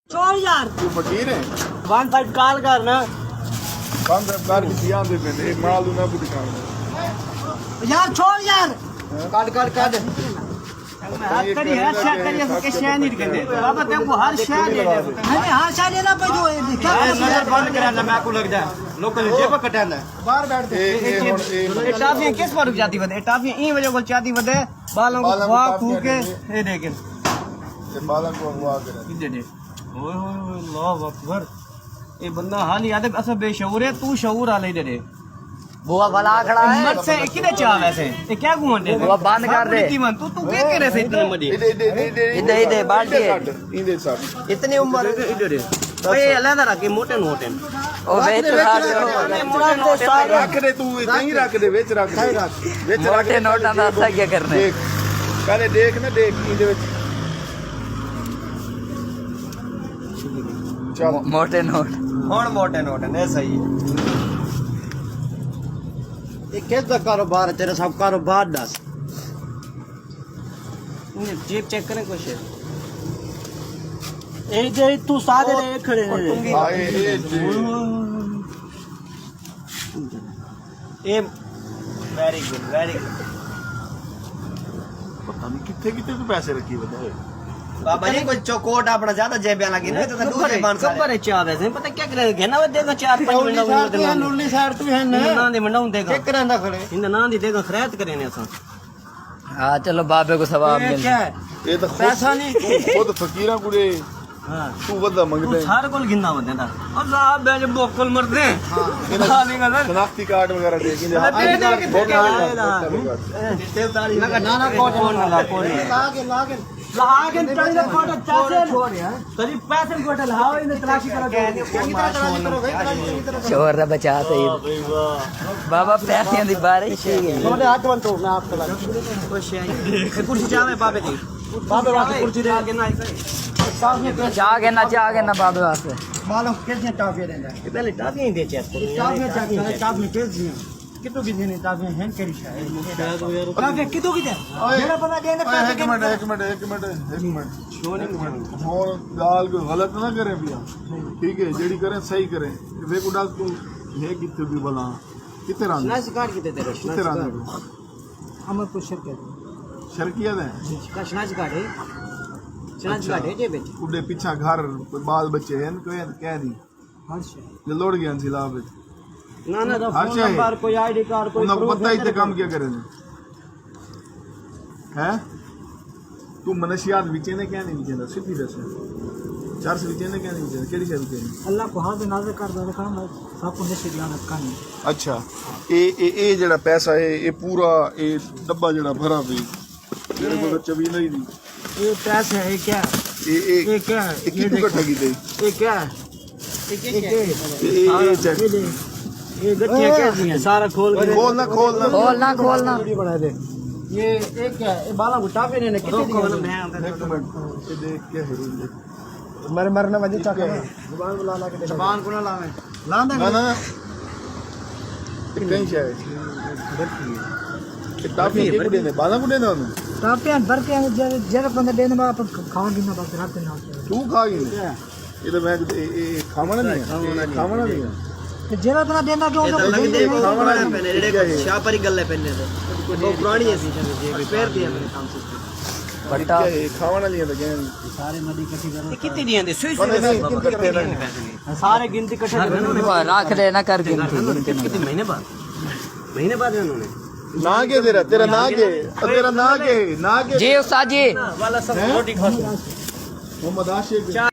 छोड़ यार तू फकीर है 15 कॉल करना 15 कर किसी आंदे पे एक माल ना कुछ काम यार छोड़ यार काट काट काट हर करी हर शय करी के शय नहीं कहते बाबा देखो हर शय दे दे नहीं हर शय लेना पे जो क्या नजर बंद कराना मैं को लग जाए लोकल जेब कटाना बाहर बैठ दे ये टाफियां किस पर रुक जाती बदे टाफियां ई वजह को चाहती बदे बालों को खवा खू के ये देख ये बालन को अगवा करे इधर दे ओए होए अल्लाह अकबर ये बंदा हाल याद है असल बेशऊर है तू शऊर आ ले दे बुआ भला खड़ा है मत से किने चाह वैसे ये क्या घुमंडे बुआ बंद कर दे तू तू के करे से इतने मडी इधर बाल्टी इधर साहब इतनी उम्र इधर ओए अलग रख के मोटे नोट हैं ओ बेच रख दे तू नहीं रख दे विच रख दे विच रख मोटे नोटां दा असा क्या करना देख पहले देख ना देख इधर विच चल मोटे नोट ਹੁਣ ਮੋਟੇ ਨੋਟ ਨੇ ਸਹੀ ਇਹ ਕਿਸ ਦਾ ਕਾਰੋਬਾਰ ਹੈ ਤੇਰਾ ਸਭ ਕਾਰੋਬਾਰ ਦੱਸ जेब चेक करें कुछ ਇਹ ਦੇ ਤੂੰ ਸਾਦੇ ਦੇ ਖੜੇ ਨੇ हाय ए ये वेरी गुड पता नहीं कितने तू पैसे रखी बता बाबा जी कोई चौकोट अपना ज्यादा जेबियां लगी ना तो दूसरे बन खबर है चाह वैसे पता क्या करे घेना वे देगा 4-5 मिनट है नुल्ली साइड तू है ना ना दे मंडाऊं देगा चेक करांदा खड़े इन ना दी देगा खैरत करे ने असा हां चलो बाबे को सवाब मिल क्या ये तो पैसा नहीं खुद फकीरा कुड़े हां तू वदा मंगदे सारे कोल गिनना बंदे दा अल्लाह बेज बोकल मरदे हां नहीं गा शनाख्ती कार्ड वगैरह दे के ना कोट ना कोट लागे टंगे कोट चाचे छोड़ यार तरी पैसे कोट लाओ इन तलाशी करो शोर दा बचा सही बाबा पैसे दी बारिश थोड़े हाथ वन तो मैं आपको लगा खुश है कुर्सी चावे बाबे दी बाबे वाली कुर्सी दे आगे ना चाह के ना बाबे वास्ते मालूम कितने टाफियां देंदा ये पहले टाफियां ही दे चेक टाफियां टाफियां कैसी हैं कितो की देने टाफियां हैं केरी शायद टाफियां कितो की दे मेरा पता देने पैसे एक मिनट और दाल को गलत ना करें भैया ठीक है जेडी करें सही करें वे को डाल तू है कितने भी भला कितने रंग नाच काट के दे तेरे कितने रंग हम कुछ शर्किया शर्किया दे कशनाच काटे चनाच काटे जे बेच उडे पीछा घर बाल बच्चे हैं कोई कह नहीं हर शे जे लोड गया सिला पे ना ना हर फोन नंबर कोई आईडी कार्ड कोई उनको पता ही ते काम क्या करें हैं तू मनशियात विचे ने क्या नहीं विचे सीधी दस चार से विचे ने क्या नहीं विचे केड़ी से विचे अल्लाह को हाथ नाज़ कर दे काम सब को नशे ध्यान रखनी अच्छा ए जेड़ा पैसा है ये पूरा ये डब्बा जेड़ा भरा भी मेरे को तो चबी नहीं दी ये पैसे है क्या ये क्या है ये कितने का ठगी दे ये क्या है ये चेक ये गट्टियां कैसी हैं सारा खोल के खोलना बना दे ये एक क्या है बाला को टाफे ने कितने दिन एक मिनट ये देख क्या है मरना वजह चक जुबान बुला ला के जुबान को ना लावे लांदा ना कहीं शायद टाफी के कुड़े ने बाला कुड़े ने टाफियां भर के जरा बंदा देने में अपन खाओगे ना बात रात ना तू खागी ये तो मैं खावना नहीं है तो जरा बंदा देना क्यों खावना नहीं शापरी गल्ले पहनने से वो पुरानी है सी पैर दिया मैंने काम से बट्टा खावना नहीं है तो सारे मदी इकट्ठी करो कितनी दिए दे सारे गिनती इकट्ठा करना रख दे ना कर गिनती कितने महीने बाद उन्होंने ना के तेरा ना के जी उस्ताद जी वाला सब रोटी खा मोहम्मद आशिक